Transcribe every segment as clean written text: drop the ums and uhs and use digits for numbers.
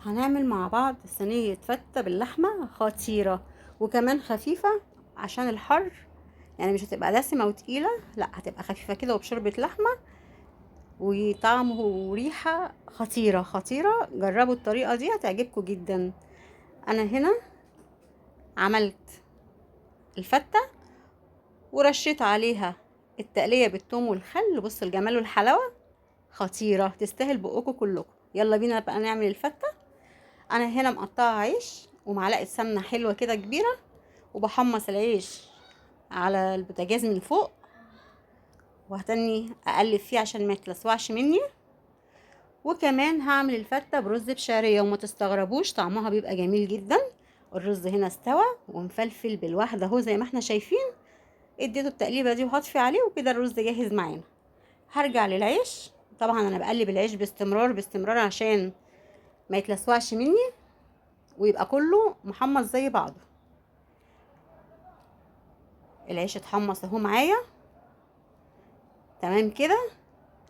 هنعمل مع بعض صينية فتة باللحمة خطيرة وكمان خفيفة عشان الحر. يعني مش هتبقى دسمة وتقيلة، لا هتبقى خفيفة كده وبشوربة لحمة وطعم وريحة خطيرة خطيرة. جربوا الطريقة دي هتعجبكم جدا. انا هنا عملت الفتة ورشيت عليها التقلية بالثوم والخل. بصوا الجمال والحلاوة، خطيرة تستاهل بقكم كلكم. يلا بينا بقى نعمل الفتة. انا هنا مقطعه عيش ومعلقه سمنه حلوه كده كبيره، وبحمص العيش على البوتاجاز من فوق، وهتني اقلب فيه عشان ما يتلسوعش مني. وكمان هعمل الفته برز بشعريه، وما تستغربوش طعمها بيبقى جميل جدا. الرز هنا استوى ومفلفل بالواحده اهو زي ما احنا شايفين. اديته التقليبه دي وهطفي عليه وكده الرز جاهز معانا. هرجع للعيش. طبعا انا بقلب العيش باستمرار باستمرار عشان ما يتلسوعش مني ويبقى كله محمص زي بعضه. العيش اتحمص اهو معايا تمام كده.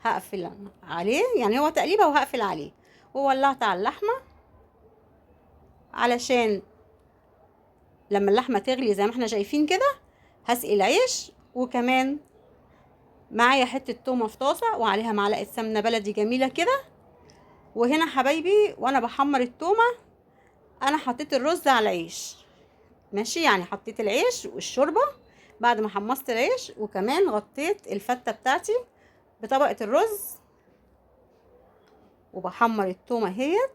هقفل عليه، يعني هو تقليبه وهقفل عليه. وولعت على اللحمه علشان لما اللحمه تغلي زي ما احنا شايفين كده هسقي العيش. وكمان معايا حته تومه في طاسه وعليها معلقه سمنه بلدي جميله كده. وهنا حبايبي وانا بحمر التومه انا حطيت الرز على العيش، ماشي؟ يعني حطيت العيش والشوربه بعد ما حمصت العيش، وكمان غطيت الفته بتاعتي بطبقه الرز وبحمر التومه اهيت.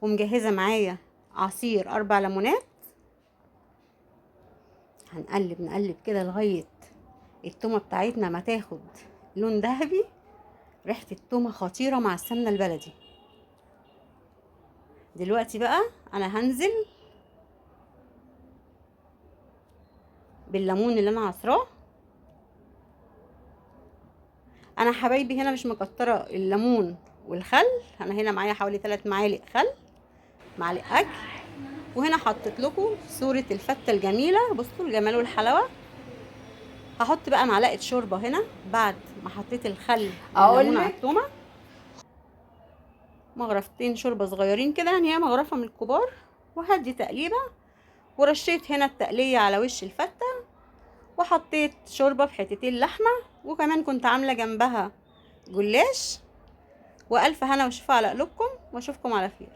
ومجهزه معايا عصير 4 ليمونات. هنقلب نقلب كده لغايه التومه بتاعتنا ما تاخد لون ذهبي. ريحه التومه خطيره مع السمنه البلدي. دلوقتي بقى انا هنزل بالليمون اللي انا عصراه. انا حبايبي هنا مش مكتره الليمون والخل. انا هنا معايا حوالي 3 معالق خل، معلق اكل. وهنا حطيت لكم صورة الفتة الجميلة. بصوا الجمال والحلاوة. هحط بقى معلقة شوربة هنا بعد ما حطيت الخل والليمون على التومة. مغرفتين شوربة صغيرين كده، يعني هي مغرفة من الكبار. وهدي تقليبة. ورشيت هنا التقلية على وش الفتة، وحطيت شوربة في حتتين لحمة. وكمان كنت عاملة جنبها جلاش. وألف هنا وشفا على قلوبكم، واشوفكم على خير.